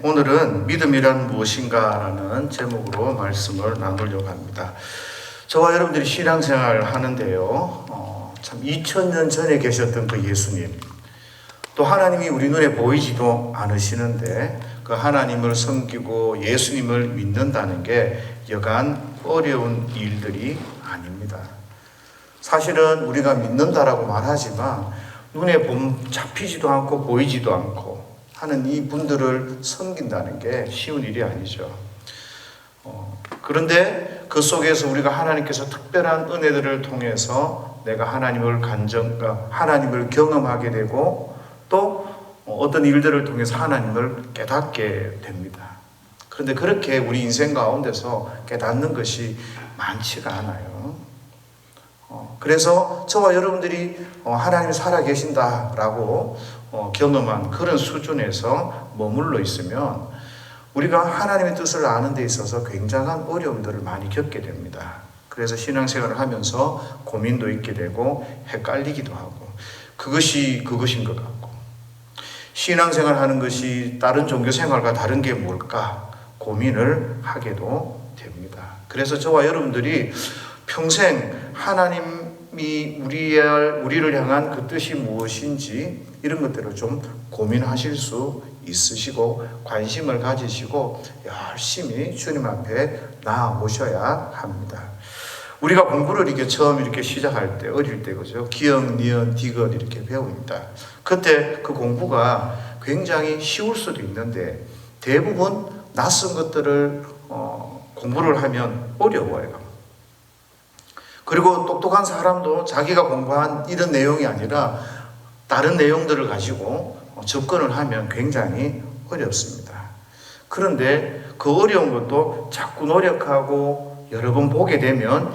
오늘은 믿음이란 무엇인가라는 제목으로 말씀을 나누려고 합니다. 저와 여러분들이 신앙생활을 하는데요, 참 2000년 전에 계셨던 그 예수님, 또 하나님이 우리 눈에 보이지도 않으시는데 그 하나님을 섬기고 예수님을 믿는다는 게 여간 어려운 일들이 아닙니다. 사실은 우리가 믿는다라고 말하지만 눈에 잡히지도 않고 보이지도 않고 하는 이 분들을 섬긴다는 게 쉬운 일이 아니죠. 그런데 그 속에서 우리가 하나님께서 특별한 은혜들을 통해서 내가 하나님을 경험하게 되고 또 어떤 일들을 통해서 하나님을 깨닫게 됩니다. 그런데 그렇게 우리 인생 가운데서 깨닫는 것이 많지가 않아요. 그래서 저와 여러분들이 하나님이 살아계신다라고 경험한 그런 수준에서 머물러 있으면 우리가 하나님의 뜻을 아는 데 있어서 굉장한 어려움들을 많이 겪게 됩니다. 그래서 신앙생활을 하면서 고민도 있게 되고 헷갈리기도 하고 그것이 그것인 것 같고 신앙생활 하는 것이 다른 종교생활과 다른 게 뭘까 고민을 하게도 됩니다. 그래서 저와 여러분들이 평생 하나님이 우리를 향한 그 뜻이 무엇인지 이런 것들을 좀 고민하실 수 있으시고 관심을 가지시고 열심히 주님 앞에 나아오셔야 합니다. 우리가 공부를 처음 시작할 때 어릴 때 그죠? 기역, 니은, 디귿 이렇게 배웁니다. 그때 그 공부가 굉장히 쉬울 수도 있는데 대부분 낯선 것들을 공부를 하면 어려워요. 그리고 똑똑한 사람도 자기가 공부한 이런 내용이 아니라 다른 내용들을 가지고 접근을 하면 굉장히 어렵습니다. 그런데 그 어려운 것도 자꾸 노력하고 여러 번 보게 되면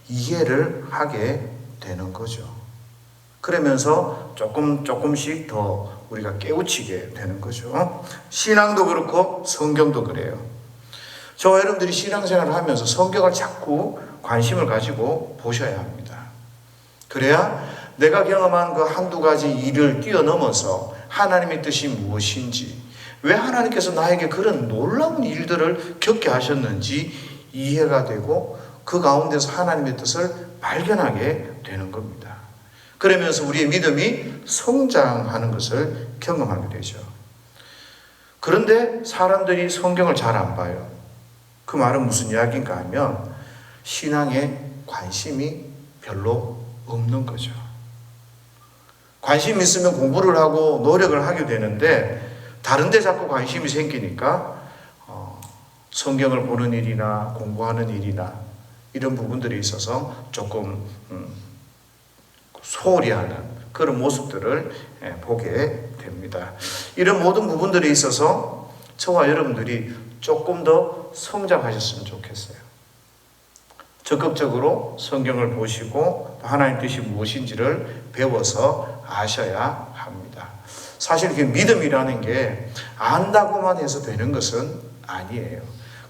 이해를 하게 되는 거죠. 그러면서 조금씩 더 우리가 깨우치게 되는 거죠. 신앙도 그렇고 성경도 그래요. 저와 여러분들이 신앙생활을 하면서 성경을 자꾸 관심을 가지고 보셔야 합니다. 그래야 내가 경험한 그 한두 가지 일을 뛰어넘어서 하나님의 뜻이 무엇인지, 왜 하나님께서 나에게 그런 놀라운 일들을 겪게 하셨는지 이해가 되고 그 가운데서 하나님의 뜻을 발견하게 되는 겁니다. 그러면서 우리의 믿음이 성장하는 것을 경험하게 되죠. 그런데 사람들이 성경을 잘 안 봐요. 그 말은 무슨 이야기인가 하면 신앙에 관심이 별로 없는 거죠. 관심이 있으면 공부를 하고 노력을 하게 되는데 다른 데 자꾸 관심이 생기니까 성경을 보는 일이나 공부하는 일이나 이런 부분들이 있어서 조금 소홀히 하는 그런 모습들을 보게 됩니다. 이런 모든 부분들에 있어서 저와 여러분들이 조금 더 성장하셨으면 좋겠어요. 적극적으로 성경을 보시고 하나님의 뜻이 무엇인지를 배워서 아셔야 합니다. 사실 그 믿음이라는 게 안다고만 해서 되는 것은 아니에요.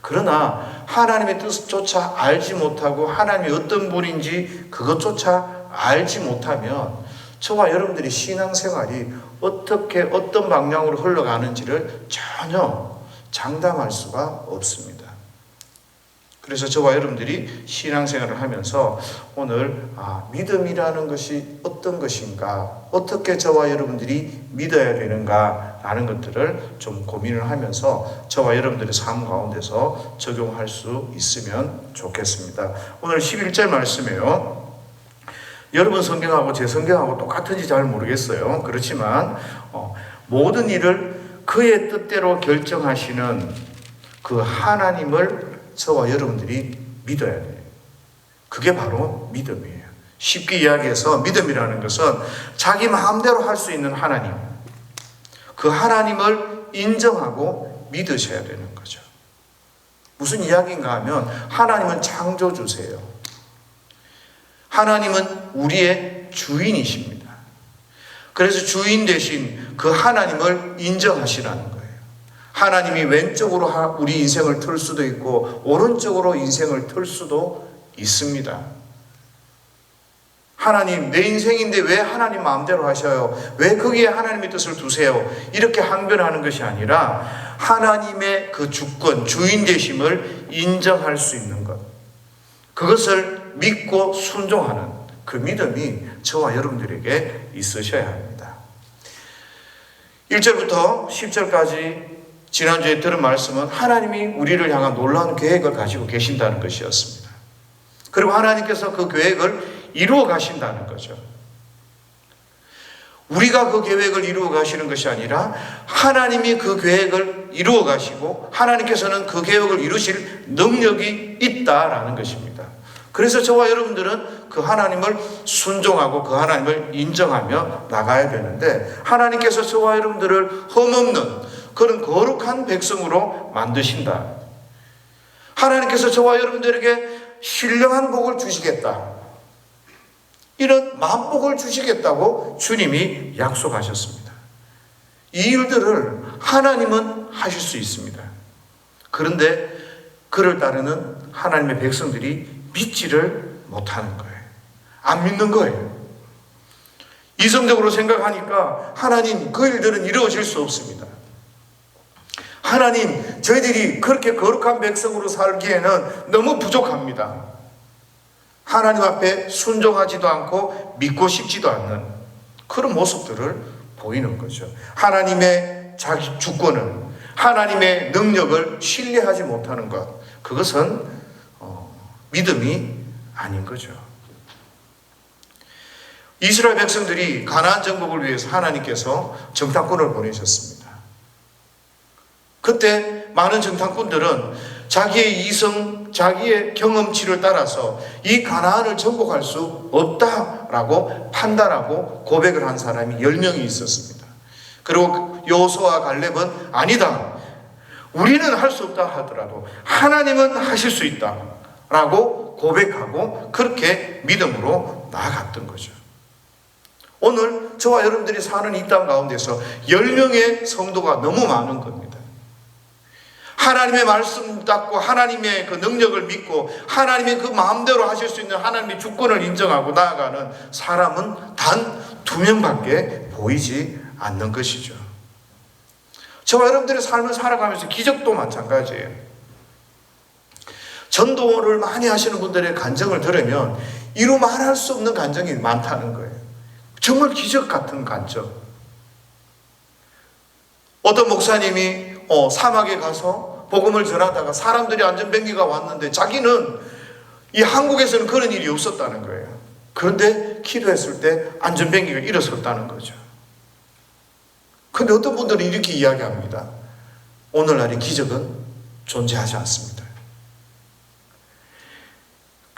그러나 하나님의 뜻조차 알지 못하고 하나님이 어떤 분인지 그것조차 알지 못하면 저와 여러분들이 신앙생활이 어떤 방향으로 흘러가는지를 전혀 장담할 수가 없습니다. 그래서 저와 여러분들이 신앙생활을 하면서 오늘 믿음이라는 것이 어떤 것인가, 어떻게 저와 여러분들이 믿어야 되는가 라는 것들을 좀 고민을 하면서 저와 여러분들의 삶 가운데서 적용할 수 있으면 좋겠습니다. 오늘 11절 말씀이에요. 여러분 성경하고 제 성경하고 똑같은지 잘 모르겠어요. 그렇지만 모든 일을 그의 뜻대로 결정하시는 그 하나님을 저와 여러분들이 믿어야 돼요. 그게 바로 믿음이에요. 쉽게 이야기해서 믿음이라는 것은 자기 마음대로 할 수 있는 하나님, 그 하나님을 인정하고 믿으셔야 되는 거죠. 무슨 이야기인가 하면 하나님은 창조주세요. 하나님은 우리의 주인이십니다. 그래서 주인 대신 그 하나님을 인정하시라는 거예요. 하나님이 왼쪽으로 우리 인생을 틀 수도 있고 오른쪽으로 인생을 틀 수도 있습니다. 하나님, 내 인생인데 왜 하나님 마음대로 하셔요? 왜 거기에 하나님의 뜻을 두세요? 이렇게 항변하는 것이 아니라 하나님의 그 주권, 주인 되심을 인정할 수 있는 것, 그것을 믿고 순종하는 그 믿음이 저와 여러분들에게 있으셔야 합니다. 1절부터 10절까지 지난주에 들은 말씀은 하나님이 우리를 향한 놀라운 계획을 가지고 계신다는 것이었습니다. 그리고 하나님께서 그 계획을 이루어 가신다는 거죠. 우리가 그 계획을 이루어 가시는 것이 아니라 하나님이 그 계획을 이루어 가시고 하나님께서는 그 계획을 이루실 능력이 있다라는 것입니다. 그래서 저와 여러분들은 그 하나님을 순종하고 그 하나님을 인정하며 나가야 되는데, 하나님께서 저와 여러분들을 흠없는 그런 거룩한 백성으로 만드신다. 하나님께서 저와 여러분들에게 신령한 복을 주시겠다, 이런 만복을 주시겠다고 주님이 약속하셨습니다. 이 일들을 하나님은 하실 수 있습니다. 그런데 그를 따르는 하나님의 백성들이 믿지를 못하는 거예요. 안 믿는 거예요. 이성적으로 생각하니까 하나님, 그 일들은 이루어질 수 없습니다. 하나님, 저희들이 그렇게 거룩한 백성으로 살기에는 너무 부족합니다. 하나님 앞에 순종하지도 않고 믿고 싶지도 않는 그런 모습들을 보이는 거죠. 하나님의 자기 주권을, 하나님의 능력을 신뢰하지 못하는 것, 그것은 믿음이 아닌 거죠. 이스라엘 백성들이 가나안 정복을 위해서 하나님께서 정탐꾼을 보내셨습니다. 그때 많은 정탐꾼들은 자기의 이성, 자기의 경험치를 따라서 이 가나안을 정복할 수 없다라고 판단하고 고백을 한 사람이 10명이 있었습니다. 그리고 여호수아와 갈렙은 아니다, 우리는 할 수 없다 하더라도 하나님은 하실 수 있다 라고 고백하고 그렇게 믿음으로 나아갔던 거죠. 오늘 저와 여러분들이 사는 이 땅 가운데서 10명의 성도가 너무 많은 겁니다. 하나님의 말씀 닫고 하나님의 그 능력을 믿고 하나님의 그 마음대로 하실 수 있는 하나님의 주권을 인정하고 나아가는 사람은 단 2명밖에 보이지 않는 것이죠. 저와 여러분들의 삶을 살아가면서 기적도 마찬가지예요. 전도를 많이 하시는 분들의 간증을 들으면 이루 말할 수 없는 간증이 많다는 거예요. 정말 기적 같은 간증. 어떤 목사님이 사막에 가서 복음을 전하다가 사람들이 안전병기가 왔는데 자기는 이 한국에서는 그런 일이 없었다는 거예요. 그런데 기도했을 때 안전병기가 일어섰다는 거죠. 그런데 어떤 분들은 이렇게 이야기합니다. 오늘날의 기적은 존재하지 않습니다.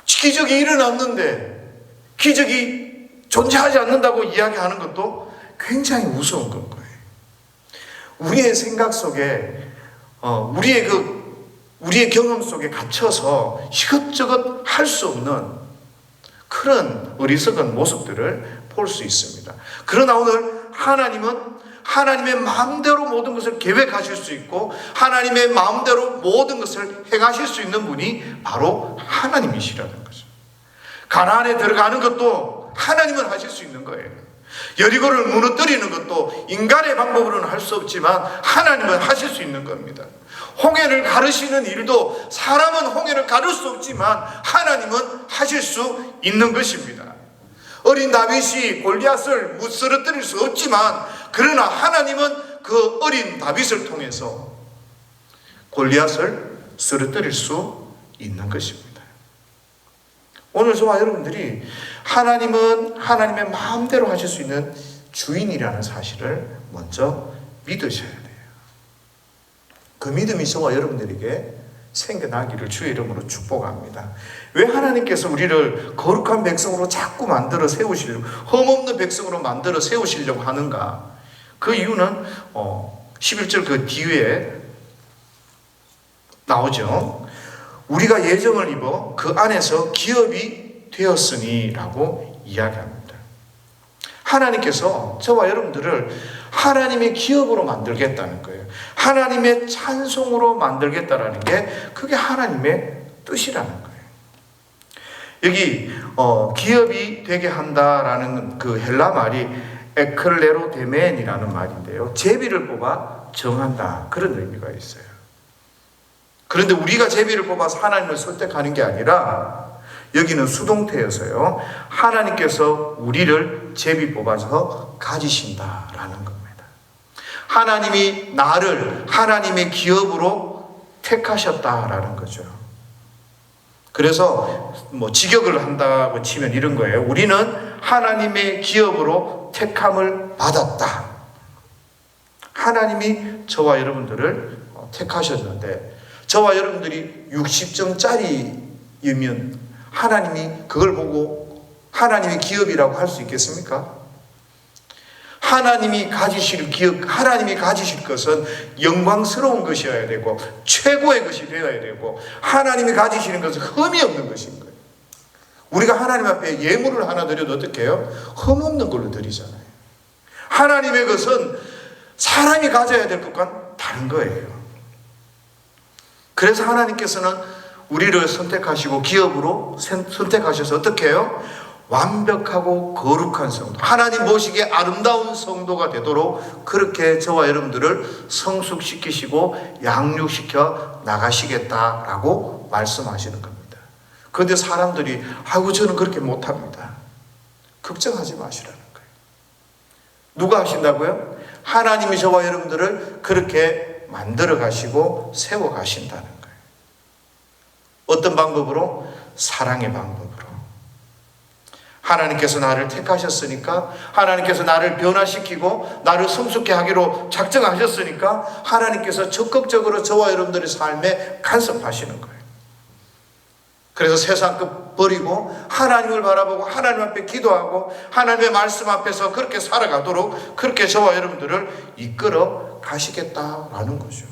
기적이 일어났는데 기적이 존재하지 않는다고 이야기하는 것도 굉장히 무서운 건 거예요. 우리의 생각 속에 우리의 경험 속에 갇혀서 이것저것 할 수 없는 그런 어리석은 모습들을 볼 수 있습니다. 그러나 오늘 하나님은 하나님의 마음대로 모든 것을 계획하실 수 있고 하나님의 마음대로 모든 것을 행하실 수 있는 분이 바로 하나님이시라는 거죠. 가나안에 들어가는 것도 하나님은 하실 수 있는 거예요. 여리고를 무너뜨리는 것도 인간의 방법으로는 할 수 없지만 하나님은 하실 수 있는 겁니다. 홍해를 가르시는 일도 사람은 홍해를 가를 수 없지만 하나님은 하실 수 있는 것입니다. 어린 다윗이 골리앗을 무쓰러뜨릴 수 없지만 그러나 하나님은 그 어린 다윗을 통해서 골리앗을 쓰러뜨릴 수 있는 것입니다. 오늘 저와 여러분들이 하나님은 하나님의 마음대로 하실 수 있는 주인이라는 사실을 먼저 믿으셔야 돼요. 그 믿음이 저와 여러분들에게 생겨나기를 주의 이름으로 축복합니다. 왜 하나님께서 우리를 거룩한 백성으로 자꾸 만들어 세우시려고, 흠없는 백성으로 만들어 세우시려고 하는가? 그 이유는 11절 그 뒤에 나오죠. 우리가 예정을 입어 그 안에서 기업이 되었으니 라고 이야기합니다. 하나님께서 저와 여러분들을 하나님의 기업으로 만들겠다는 거예요. 하나님의 찬송으로 만들겠다라는 게 그게 하나님의 뜻이라는 거예요. 여기 기업이 되게 한다라는 그 헬라 말이 에클레로데멘이라는 말인데요. 제비를 뽑아 정한다. 그런 의미가 있어요. 그런데 우리가 제비를 뽑아서 하나님을 선택하는 게 아니라 여기는 수동태여서요, 하나님께서 우리를 제비 뽑아서 가지신다라는 겁니다. 하나님이 나를 하나님의 기업으로 택하셨다라는 거죠. 그래서 직역을 한다고 치면 이런 거예요. 우리는 하나님의 기업으로 택함을 받았다. 하나님이 저와 여러분들을 택하셨는데, 저와 여러분들이 60점짜리이면 하나님이 그걸 보고 하나님의 기업이라고 할 수 있겠습니까? 하나님이 가지실 기업, 하나님이 가지실 것은 영광스러운 것이어야 되고 최고의 것이 되어야 되고, 하나님이 가지시는 것은 흠이 없는 것인 거예요. 우리가 하나님 앞에 예물을 하나 드려도 어떻게 해요? 흠 없는 걸로 드리잖아요. 하나님의 것은 사람이 가져야 될 것과는 다른 거예요. 그래서 하나님께서는 우리를 선택하시고 기업으로 선택하셔서 어떻게 해요? 완벽하고 거룩한 성도, 하나님 보시기에 아름다운 성도가 되도록 그렇게 저와 여러분들을 성숙시키시고 양육시켜 나가시겠다라고 말씀하시는 겁니다. 그런데 사람들이 아이고 저는 그렇게 못합니다. 걱정하지 마시라는 거예요. 누가 하신다고요? 하나님이 저와 여러분들을 그렇게 만들어 가시고 세워 가신다는 거예요. 어떤 방법으로? 사랑의 방법으로. 하나님께서 나를 택하셨으니까, 하나님께서 나를 변화시키고 나를 성숙케 하기로 작정하셨으니까 하나님께서 적극적으로 저와 여러분들의 삶에 간섭하시는 거예요. 그래서 세상 것 버리고 하나님을 바라보고 하나님 앞에 기도하고 하나님의 말씀 앞에서 그렇게 살아가도록 그렇게 저와 여러분들을 이끌어 가시겠다라는 거죠.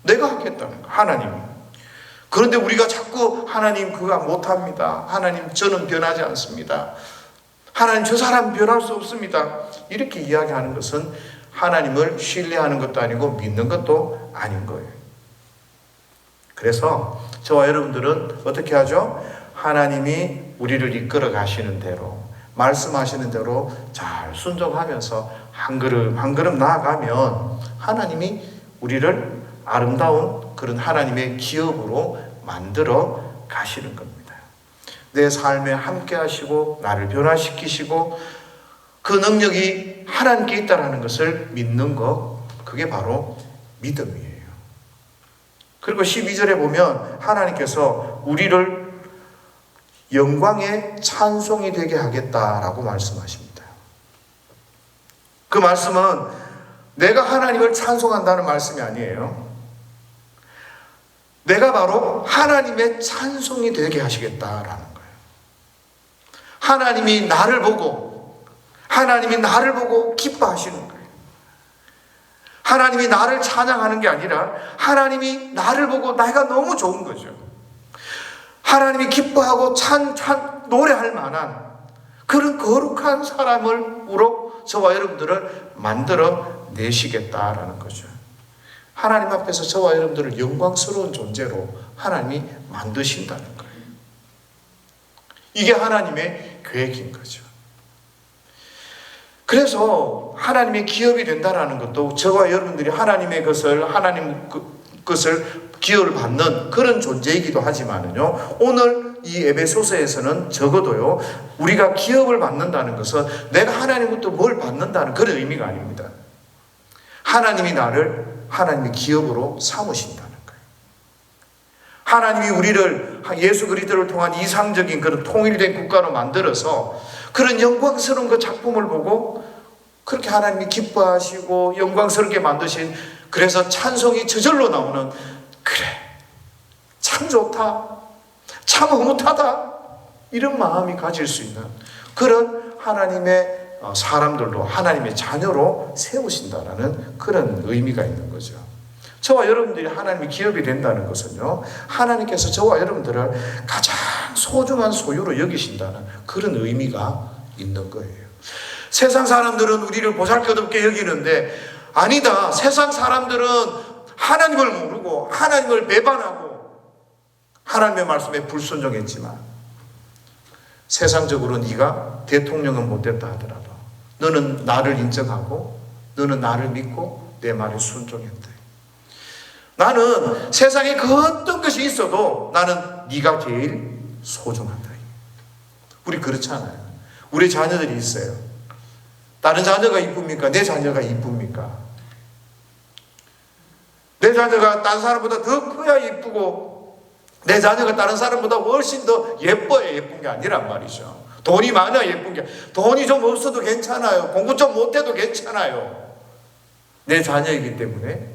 내가 하겠다는 거, 하나님이. 그런데 우리가 자꾸 하나님 그거 못합니다. 하나님 저는 변하지 않습니다. 하나님 저 사람 변할 수 없습니다. 이렇게 이야기하는 것은 하나님을 신뢰하는 것도 아니고 믿는 것도 아닌 거예요. 그래서 저와 여러분들은 어떻게 하죠? 하나님이 우리를 이끌어 가시는 대로, 말씀하시는 대로 잘 순종하면서 한 걸음 한 걸음 나아가면 하나님이 우리를 아름다운 그런 하나님의 기업으로 만들어 가시는 겁니다. 내 삶에 함께 하시고 나를 변화시키시고 그 능력이 하나님께 있다는 것을 믿는 것, 그게 바로 믿음이에요. 그리고 12절에 보면 하나님께서 우리를 영광의 찬송이 되게 하겠다라고 말씀하십니다. 그 말씀은 내가 하나님을 찬송한다는 말씀이 아니에요. 내가 바로 하나님의 찬송이 되게 하시겠다라는 거예요. 하나님이 나를 보고 기뻐하시는 거예요. 하나님이 나를 찬양하는 게 아니라 하나님이 나를 보고 내가 너무 좋은 거죠. 하나님이 기뻐하고 노래할 만한 그런 거룩한 사람으로 저와 여러분들을 만들어 내시겠다라는 거죠. 하나님 앞에서 저와 여러분들을 영광스러운 존재로 하나님이 만드신다는 거예요. 이게 하나님의 계획인 거죠. 그래서 하나님의 기업이 된다는 것도 저와 여러분들이 하나님 것을 기업을 받는 그런 존재이기도 하지만요, 오늘 이 에베소서에서는 적어도요, 우리가 기업을 받는다는 것은 내가 하나님부터 뭘 받는다는 그런 의미가 아닙니다. 하나님이 나를 하나님의 기업으로 삼으신다는 거예요. 하나님이 우리를 예수 그리스도를 통한 이상적인 그런 통일된 국가로 만들어서 그런 영광스러운 그 작품을 보고 그렇게 하나님이 기뻐하시고 영광스럽게 만드신, 그래서 찬송이 저절로 나오는, 그래 참 좋다, 참 흐뭇하다, 이런 마음이 가질 수 있는 그런 하나님의 사람들로, 하나님의 자녀로 세우신다라는 그런 의미가 있는 거죠. 저와 여러분들이 하나님의 기업이 된다는 것은요, 하나님께서 저와 여러분들을 가장 소중한 소유로 여기신다는 그런 의미가 있는 거예요. 세상 사람들은 우리를 보잘것없게 여기는데, 아니다, 세상 사람들은 하나님을 모르고 하나님을 배반하고 하나님의 말씀에 불순종했지만, 세상적으로 네가 대통령은 못됐다 하더라도 너는 나를 인정하고 너는 나를 믿고 내 말에 순종했다. 나는 세상에 그 어떤 것이 있어도 나는 네가 제일 소중하다. 우리 그렇잖아요. 우리 자녀들이 있어요. 다른 자녀가 이쁩니까? 내 자녀가 이쁩니까? 내 자녀가 다른 사람보다 더 커야 이쁘고 내 자녀가 다른 사람보다 훨씬 더 예뻐야 예쁜 게 아니란 말이죠. 돈이 많아야 예쁜 게, 돈이 좀 없어도 괜찮아요. 공부 좀 못해도 괜찮아요. 내 자녀이기 때문에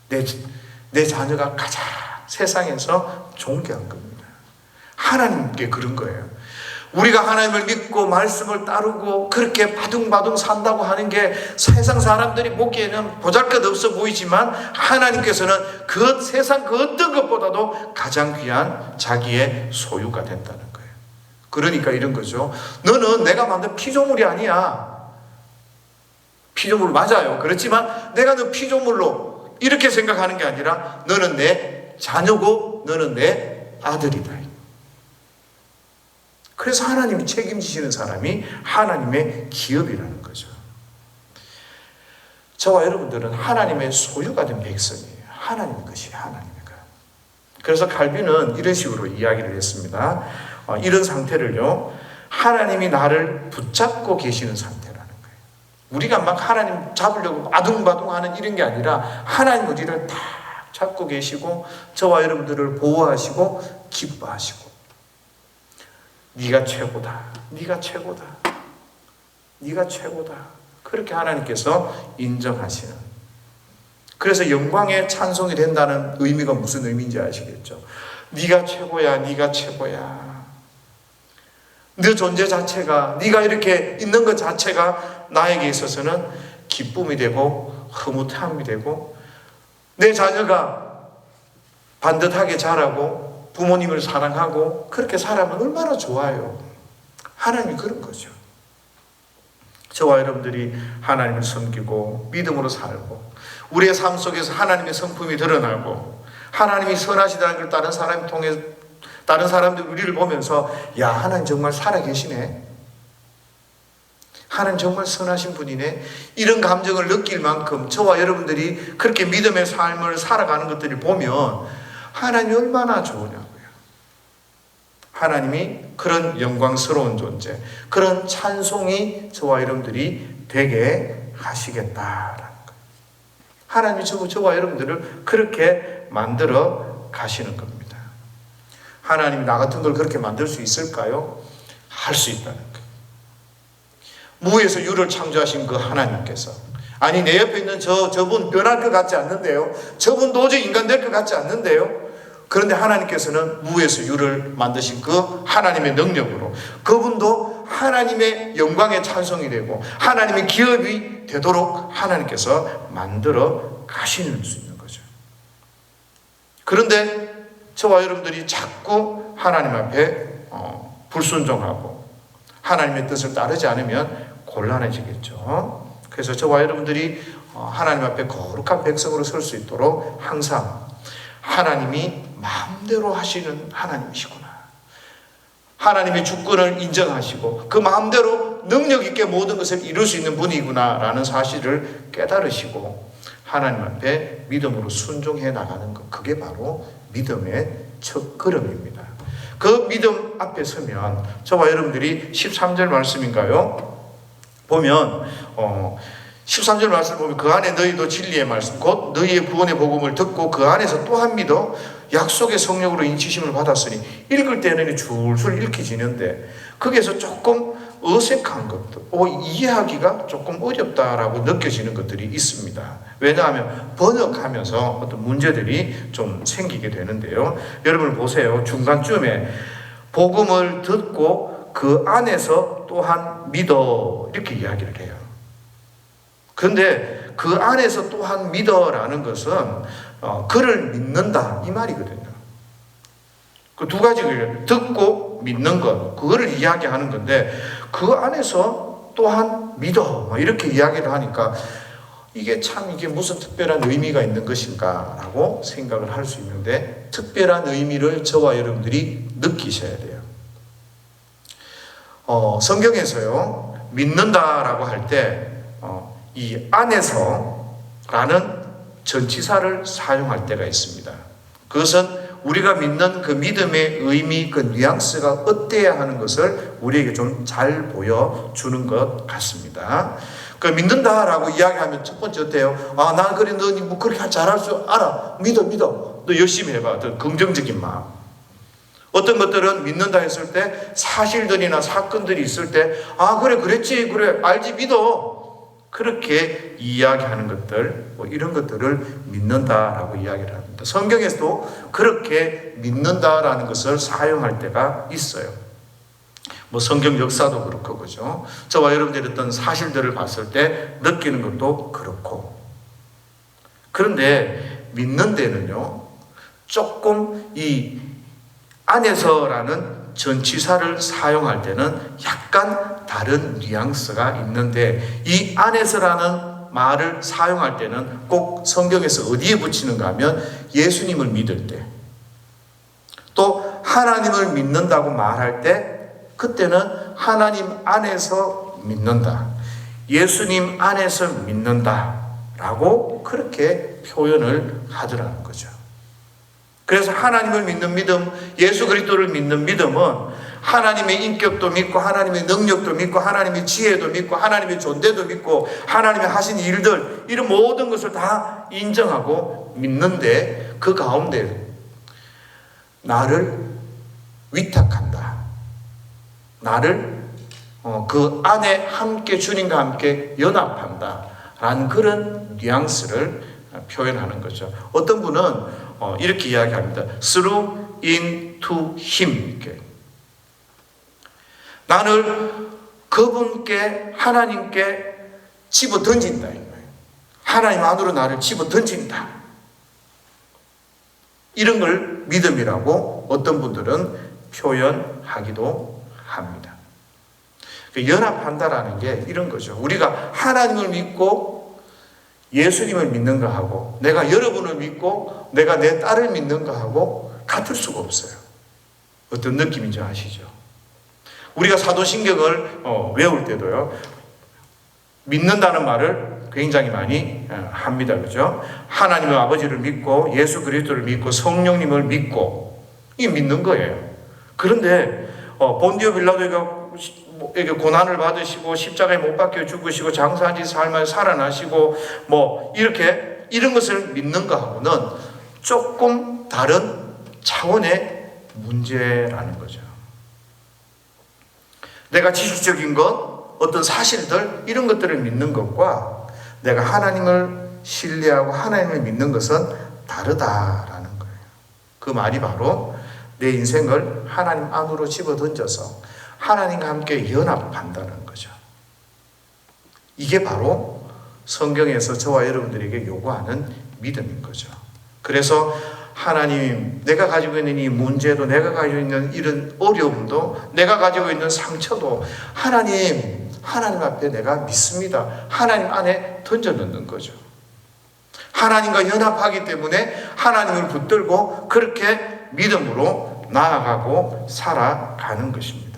내 자녀가 가장 세상에서 존귀한 겁니다. 하나님께 그런 거예요. 우리가 하나님을 믿고 말씀을 따르고 그렇게 바둥바둥 산다고 하는 게 세상 사람들이 보기에는 보잘것없어 보이지만 하나님께서는 그 세상 그 어떤 것보다도 가장 귀한 자기의 소유가 된다는 거예요. 그러니까 이런 거죠. 너는 내가 만든 피조물이 아니야. 피조물 맞아요. 그렇지만 내가 너 피조물로 이렇게 생각하는 게 아니라 너는 내 자녀고 너는 내 아들이다. 그래서 하나님이 책임지시는 사람이 하나님의 기업이라는 거죠. 저와 여러분들은 하나님의 소유가 된 백성이에요. 하나님의 것이 하나님의 것. 그래서 칼빈은 이런 식으로 이야기를 했습니다. 이런 상태를요, 하나님이 나를 붙잡고 계시는 상태라는 거예요. 우리가 막 하나님 잡으려고 바둥바둥하는 이런 게 아니라 하나님 우리를 다 잡고 계시고 저와 여러분들을 보호하시고 기뻐하시고 네가 최고다. 네가 최고다. 네가 최고다. 그렇게 하나님께서 인정하시는. 그래서 영광의 찬송이 된다는 의미가 무슨 의미인지 아시겠죠? 네가 최고야. 네가 최고야. 네 존재 자체가, 네가 이렇게 있는 것 자체가 나에게 있어서는 기쁨이 되고 흐뭇함이 되고 내 자녀가 반듯하게 자라고 부모님을 사랑하고 그렇게 살아면 얼마나 좋아요. 하나님이 그런 거죠. 저와 여러분들이 하나님을 섬기고 믿음으로 살고 우리의 삶 속에서 하나님의 성품이 드러나고 하나님이 선하시다는 걸 다른 사람을 통해 다른 사람들 우리를 보면서 야, 하나님 정말 살아계시네. 하나님 정말 선하신 분이네. 이런 감정을 느낄 만큼 저와 여러분들이 그렇게 믿음의 삶을 살아가는 것들을 보면 하나님이 얼마나 좋으냐고요. 하나님이 그런 영광스러운 존재, 그런 찬송이 저와 여러분들이 되게 하시겠다라는 거예요. 하나님이 저와 여러분들을 그렇게 만들어 가시는 겁니다. 하나님이 나 같은 걸 그렇게 만들 수 있을까요? 할 수 있다는 거예요. 무에서 유를 창조하신 그 하나님께서, 아니 내 옆에 있는 저분 변할 것 같지 않는데요. 저분 도저히 인간 될 것 같지 않는데요. 그런데 하나님께서는 무에서 유를 만드신 그 하나님의 능력으로 그분도 하나님의 영광의 찬송이 되고 하나님의 기업이 되도록 하나님께서 만들어 가시는 수 있는 거죠. 그런데 저와 여러분들이 자꾸 하나님 앞에 불순종하고 하나님의 뜻을 따르지 않으면 곤란해지겠죠. 그래서 저와 여러분들이 하나님 앞에 거룩한 백성으로 설 수 있도록 항상 하나님이 마음대로 하시는 하나님이시구나. 하나님의 주권을 인정하시고 그 마음대로 능력 있게 모든 것을 이룰 수 있는 분이구나 라는 사실을 깨달으시고 하나님 앞에 믿음으로 순종해 나가는 것, 그게 바로 믿음의 첫 걸음입니다. 그 믿음 앞에 서면 저와 여러분들이 13절 말씀인가요? 보면 13절 말씀 보면 그 안에 너희도 진리의 말씀 곧 너희의 구원의 복음을 듣고 그 안에서 또한 믿어 약속의 성령으로 인치심을 받았으니 읽을 때는 줄줄 읽히지는데 거기에서 조금 어색한 것도 이해하기가 조금 어렵다라고 느껴지는 것들이 있습니다. 왜냐하면 번역하면서 어떤 문제들이 좀 생기게 되는데요. 여러분 보세요. 중간쯤에 복음을 듣고 그 안에서 또한 믿어 이렇게 이야기를 해요. 그런데 그 안에서 또한 믿어라는 것은 그를 믿는다 이 말이거든요. 그 두 가지를 듣고 믿는 것, 그거를 이야기하는 건데 그 안에서 또한 믿어 이렇게 이야기를 하니까 이게 무슨 특별한 의미가 있는 것인가 라고 생각을 할 수 있는데 특별한 의미를 저와 여러분들이 느끼셔야 돼요. 성경에서요 믿는다라고 할 때 이 안에서 라는 전치사를 사용할 때가 있습니다. 그것은 우리가 믿는 그 믿음의 의미, 그 뉘앙스가 어때야 하는 것을 우리에게 좀 잘 보여주는 것 같습니다. 그 믿는다라고 이야기하면 첫 번째 어때요? 아, 나 그래, 너 뭐 그렇게 잘할 줄 알아. 믿어. 너 열심히 해봐. 더 긍정적인 마음. 어떤 것들은 믿는다 했을 때 사실들이나 사건들이 있을 때, 아, 그래, 그랬지. 그래, 알지, 믿어. 그렇게 이야기하는 것들, 뭐 이런 것들을 믿는다라고 이야기를 합니다. 성경에서도 그렇게 믿는다라는 것을 사용할 때가 있어요. 뭐 성경 역사도 그렇고, 그죠? 저와 여러분들이 어떤 사실들을 봤을 때 느끼는 것도 그렇고. 그런데 믿는 데는요, 조금 이 안에서라는 전치사를 사용할 때는 약간 다른 뉘앙스가 있는데, 이 안에서라는 말을 사용할 때는 꼭 성경에서 어디에 붙이는가 하면 예수님을 믿을 때, 또 하나님을 믿는다고 말할 때 그때는 하나님 안에서 믿는다, 예수님 안에서 믿는다 라고 그렇게 표현을 하더라는 거죠. 그래서 하나님을 믿는 믿음, 예수 그리스도를 믿는 믿음은 하나님의 인격도 믿고 하나님의 능력도 믿고 하나님의 지혜도 믿고 하나님의 존재도 믿고 하나님의 하신 일들, 이런 모든 것을 다 인정하고 믿는데, 그 가운데 나를 위탁한다, 나를 그 안에 함께 주님과 함께 연합한다 라는 그런 뉘앙스를 표현하는 거죠. 어떤 분은 이렇게 이야기합니다. Through into him. 이렇게. 나를 그분께, 하나님께 집어 던진다. 하나님 안으로 나를 집어 던진다. 이런 걸 믿음이라고 어떤 분들은 표현하기도 합니다. 연합한다라는 게 이런 거죠. 우리가 하나님을 믿고 예수님을 믿는 거하고, 내가 여러분을 믿고 내가 내 딸을 믿는 거하고 같을 수가 없어요. 어떤 느낌인지 아시죠? 우리가 사도신경을 외울 때도요, 믿는다는 말을 굉장히 많이 합니다. 그죠? 하나님의 아버지를 믿고 예수 그리스도를 믿고 성령님을 믿고, 이 믿는 거예요. 그런데 본디오 빌라도가 이게 고난을 받으시고 십자가에 못 박혀 죽으시고 장사지 삶을 살아나시고 뭐 이렇게 이런 것을 믿는 것하고는 조금 다른 차원의 문제라는 거죠. 내가 지식적인 것, 어떤 사실들, 이런 것들을 믿는 것과 내가 하나님을 신뢰하고 하나님을 믿는 것은 다르다라는 거예요. 그 말이 바로 내 인생을 하나님 안으로 집어던져서 하나님과 함께 연합한다는 거죠. 이게 바로 성경에서 저와 여러분들에게 요구하는 믿음인 거죠. 그래서 하나님, 내가 가지고 있는 이 문제도, 내가 가지고 있는 이런 어려움도, 내가 가지고 있는 상처도 하나님 앞에 내가 믿습니다. 하나님 안에 던져놓는 거죠. 하나님과 연합하기 때문에 하나님을 붙들고 그렇게 믿음으로 나아가고 살아가는 것입니다.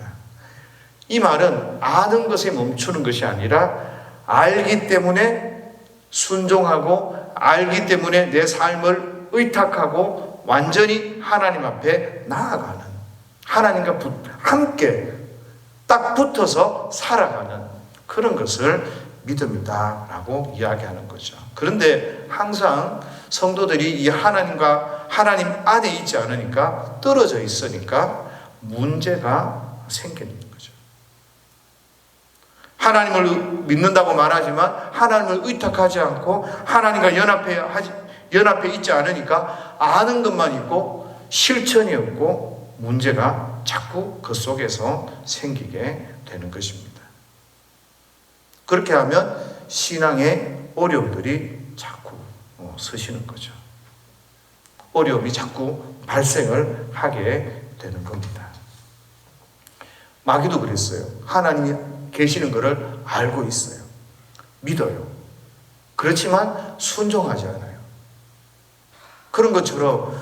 이 말은 아는 것에 멈추는 것이 아니라 알기 때문에 순종하고, 알기 때문에 내 삶을 의탁하고 완전히 하나님 앞에 나아가는, 하나님과 함께 딱 붙어서 살아가는 그런 것을 믿음이다라고 이야기하는 거죠. 그런데 항상 성도들이 이 하나님과 하나님 안에 있지 않으니까, 떨어져 있으니까 문제가 생기는 거죠. 하나님을 믿는다고 말하지만 하나님을 의탁하지 않고 하나님과 연합해 있지 않으니까 아는 것만 있고 실천이 없고 문제가 자꾸 그 속에서 생기게 되는 것입니다. 그렇게 하면 신앙의 어려움들이 자꾸 서시는 거죠. 어려움이 자꾸 발생을 하게 되는 겁니다. 마귀도 그랬어요. 하나님이 계시는 것을 알고 있어요. 믿어요. 그렇지만 순종하지 않아요. 그런 것처럼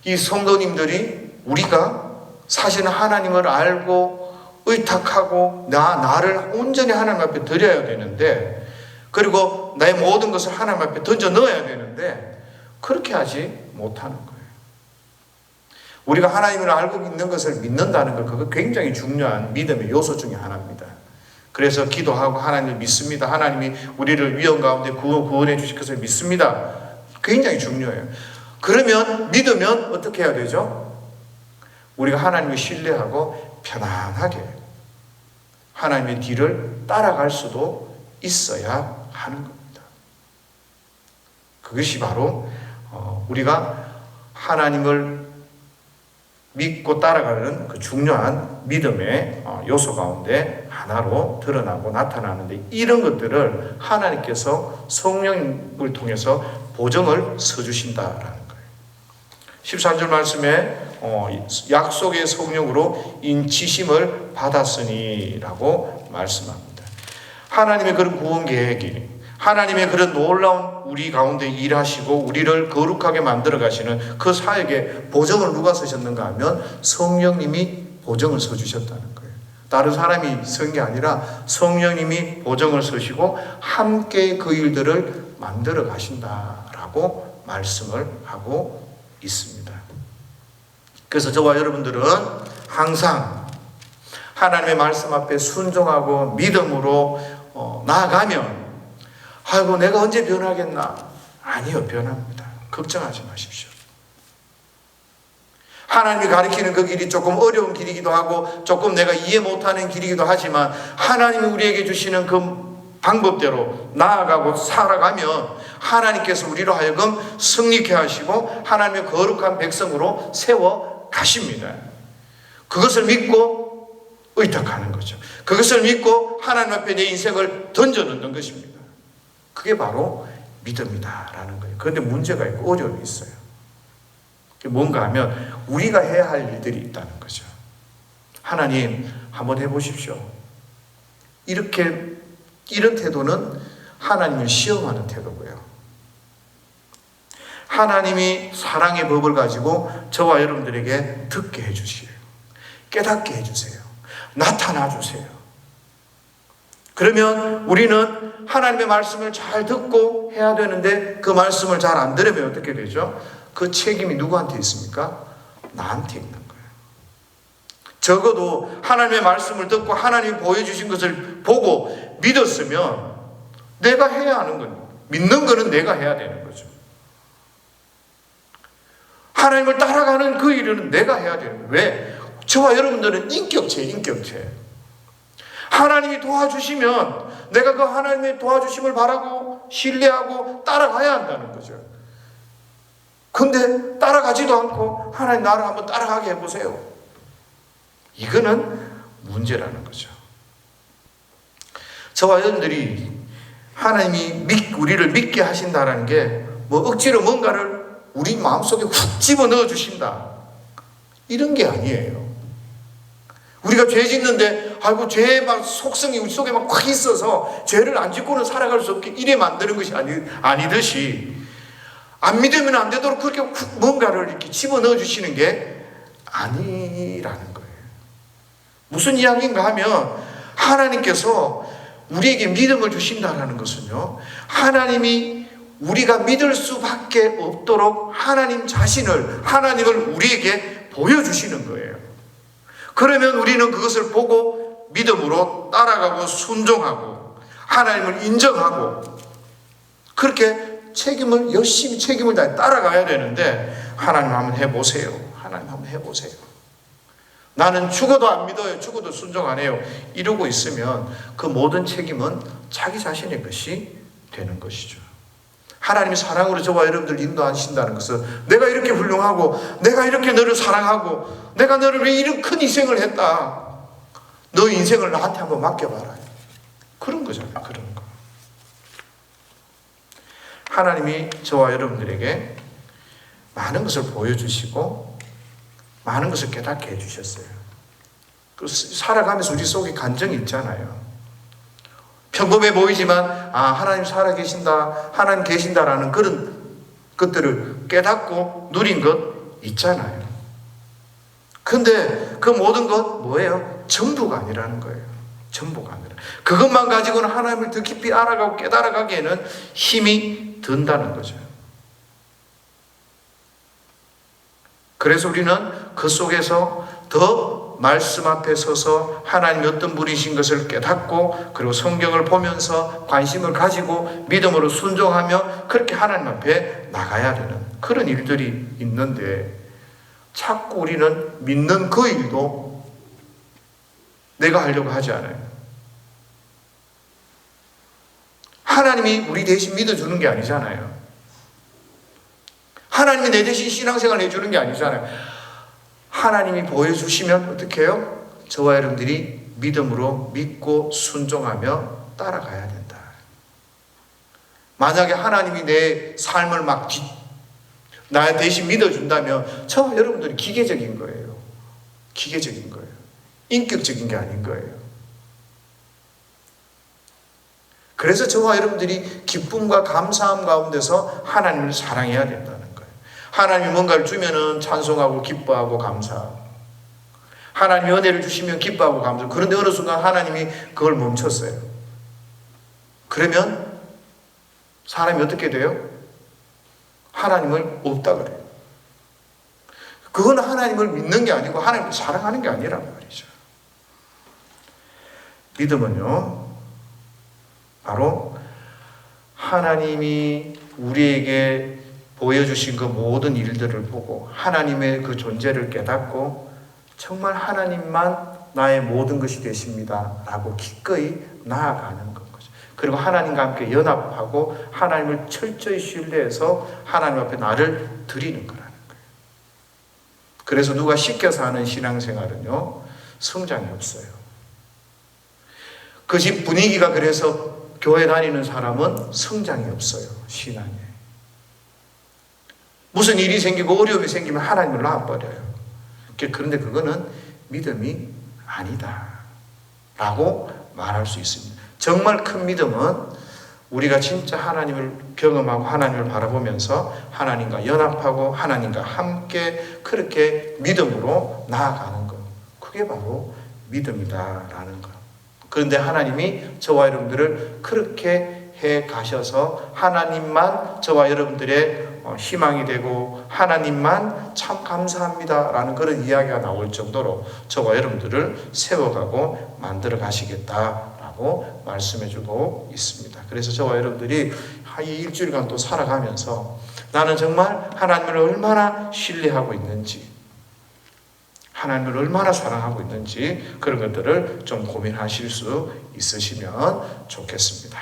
이 성도님들이, 우리가 사실은 하나님을 알고 의탁하고 나를 온전히 하나님 앞에 드려야 되는데, 그리고 내 모든 것을 하나님 앞에 던져 넣어야 되는데 그렇게 하지 못하는 거예요. 우리가 하나님을 알고 있는 것을 믿는다는 것, 그거 굉장히 중요한 믿음의 요소 중에 하나입니다. 그래서 기도하고 하나님을 믿습니다. 하나님이 우리를 위험 가운데 구원해 주실 것을 믿습니다. 굉장히 중요해요. 그러면 믿으면 어떻게 해야 되죠? 우리가 하나님을 신뢰하고 편안하게 하나님의 뒤를 따라갈 수도 있어야 하는 겁니다. 그것이 바로 우리가 하나님을 믿고 따라가는 그 중요한 믿음의 요소 가운데 하나로 드러나고 나타나는데, 이런 것들을 하나님께서 성령을 통해서 보증을 서주신다라는 거예요. 13절 말씀에 약속의 성령으로 인치심을 받았으니라고 말씀합니다. 하나님의 그런 구원 계획이, 하나님의 그런 놀라운 우리 가운데 일하시고 우리를 거룩하게 만들어 가시는 그 사역에 보증을 누가 서셨는가 하면 성령님이 보증을 서주셨다는 거예요. 다른 사람이 쓴 게 아니라 성령님이 보증을 서시고 함께 그 일들을 만들어 가신다라고 말씀을 하고 있습니다. 그래서 저와 여러분들은 항상 하나님의 말씀 앞에 순종하고 믿음으로 나아가면, 아이고 내가 언제 변하겠나? 아니요, 변합니다. 걱정하지 마십시오. 하나님이 가리키는 그 길이 조금 어려운 길이기도 하고 조금 내가 이해 못하는 길이기도 하지만 하나님이 우리에게 주시는 그 방법대로 나아가고 살아가면 하나님께서 우리로 하여금 승리케 하시고 하나님의 거룩한 백성으로 세워 가십니다. 그것을 믿고 의탁하는 거죠. 그것을 믿고 하나님 앞에 내 인생을 던져놓는 것입니다. 그게 바로 믿음이다라는 거예요. 그런데 문제가 있고 어려움이 있어요. 뭔가 하면 우리가 해야 할 일들이 있다는 거죠. 하나님 한번 해보십시오. 이런 태도는 하나님을 시험하는 태도고요. 하나님이 사랑의 법을 가지고 저와 여러분들에게 듣게 해주세요. 깨닫게 해주세요. 나타나 주세요. 그러면 우리는 하나님의 말씀을 잘 듣고 해야 되는데 그 말씀을 잘 안 들으면 어떻게 되죠? 그 책임이 누구한테 있습니까? 나한테 있는 거예요. 적어도 하나님의 말씀을 듣고 하나님이 보여주신 것을 보고 믿었으면 내가 해야 하는 거예요. 믿는 거는 내가 해야 되는 거죠. 하나님을 따라가는 그 일은 내가 해야 되는 거예요. 왜? 저와 여러분들은 인격체. 하나님이 도와주시면 내가 그 하나님의 도와주심을 바라고 신뢰하고 따라가야 한다는 거죠. 근데 따라가지도 않고 하나님 나를 한번 따라가게 해보세요. 이거는 문제라는 거죠. 저와 여러분들이 하나님이 우리를 믿게 하신다라는 게 뭐 억지로 뭔가를 우리 마음속에 훅 집어넣어 주신다, 이런 게 아니에요. 우리가 죄 짓는데 아이고 죄의 막 속성이 우리 속에 막 확 있어서 죄를 안 짓고는 살아갈 수 없게 이래 만드는 것이 아니듯이, 안 믿으면 안 되도록 그렇게 뭔가를 이렇게 집어넣어 주시는 게 아니라는 거예요. 무슨 이야기인가 하면 하나님께서 우리에게 믿음을 주신다는 것은요, 하나님이 우리가 믿을 수밖에 없도록 하나님을 우리에게 보여주시는 거예요. 그러면 우리는 그것을 보고 믿음으로 따라가고 순종하고 하나님을 인정하고 그렇게 열심히 책임을 다해 따라가야 되는데, 하나님 한번 해보세요. 하나님 한번 해보세요. 나는 죽어도 안 믿어요. 죽어도 순종 안 해요. 이러고 있으면 그 모든 책임은 자기 자신의 것이 되는 것이죠. 하나님이 사랑으로 저와 여러분들 인도하신다는 것은 내가 이렇게 훌륭하고 내가 이렇게 너를 사랑하고 내가 너를 왜 이런 큰 희생을 했다, 너 인생을 나한테 한번 맡겨봐라, 그런 거잖아요. 그런 거. 하나님이 저와 여러분들에게 많은 것을 보여주시고 많은 것을 깨닫게 해주셨어요. 살아가면서 우리 속에 간정이 있잖아요. 평범해 보이지만 하나님 살아계신다, 하나님 계신다라는 그런 것들을 깨닫고 누린 것 있잖아요. 근데 그 모든 것 뭐예요? 전부가 아니라는 거예요. 전부가 아니라 그것만 가지고는 하나님을 더 깊이 알아가고 깨달아가기에는 힘이 든다는 거죠. 그래서 우리는 그 속에서 더 말씀 앞에 서서 하나님이 어떤 분이신 것을 깨닫고 그리고 성경을 보면서 관심을 가지고 믿음으로 순종하며 그렇게 하나님 앞에 나가야 되는 그런 일들이 있는데 자꾸 우리는 믿는 그 일도 내가 하려고 하지 않아요. 하나님이 우리 대신 믿어주는 게 아니잖아요. 하나님이 내 대신 신앙생활 해주는 게 아니잖아요. 하나님이 보여주시면 어떻게 해요? 저와 여러분들이 믿음으로 믿고 순종하며 따라가야 된다. 만약에 하나님이 내 삶을 나 대신 믿어준다면 저와 여러분들이 기계적인 거예요. 기계적인 거예요. 인격적인 게 아닌 거예요. 그래서 저와 여러분들이 기쁨과 감사함 가운데서 하나님을 사랑해야 된다는 거예요. 하나님이 뭔가를 주면은 찬송하고 기뻐하고 감사하고 하나님이 은혜를 주시면 기뻐하고 감사하고 그런데 어느 순간 하나님이 그걸 멈췄어요. 그러면 사람이 어떻게 돼요? 하나님을 없다 그래요. 그건 하나님을 믿는 게 아니고 하나님을 사랑하는 게 아니란 말이죠. 믿음은요, 바로 하나님이 우리에게 보여주신 그 모든 일들을 보고 하나님의 그 존재를 깨닫고 정말 하나님만 나의 모든 것이 되십니다 라고 기꺼이 나아가는 거죠. 그리고 하나님과 함께 연합하고 하나님을 철저히 신뢰해서 하나님 앞에 나를 드리는 거라는 거예요. 그래서 누가 시켜서 하는 신앙생활은요, 성장이 없어요. 그 집 분위기가 그래서 교회 다니는 사람은 성장이 없어요. 신앙에. 무슨 일이 생기고 어려움이 생기면 하나님을 놔버려요. 그런데 그거는 믿음이 아니다 라고 말할 수 있습니다. 정말 큰 믿음은 우리가 진짜 하나님을 경험하고 하나님을 바라보면서 하나님과 연합하고 하나님과 함께 그렇게 믿음으로 나아가는 것. 그게 바로 믿음이다라는 것. 그런데 하나님이 저와 여러분들을 그렇게 해 가셔서 하나님만 저와 여러분들의 희망이 되고 하나님만 참 감사합니다라는 그런 이야기가 나올 정도로 저와 여러분들을 세워가고 만들어 가시겠다라고 말씀해주고 있습니다. 그래서 저와 여러분들이 이 일주일간 또 살아가면서 나는 정말 하나님을 얼마나 신뢰하고 있는지 하나님을 얼마나 사랑하고 있는지 그런 것들을 좀 고민하실 수 있으시면 좋겠습니다.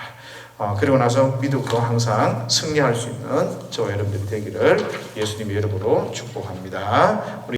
그리고 나서 믿음으로 항상 승리할 수 있는 저와 여러분들이 되기를 예수님의 이름으로 축복합니다.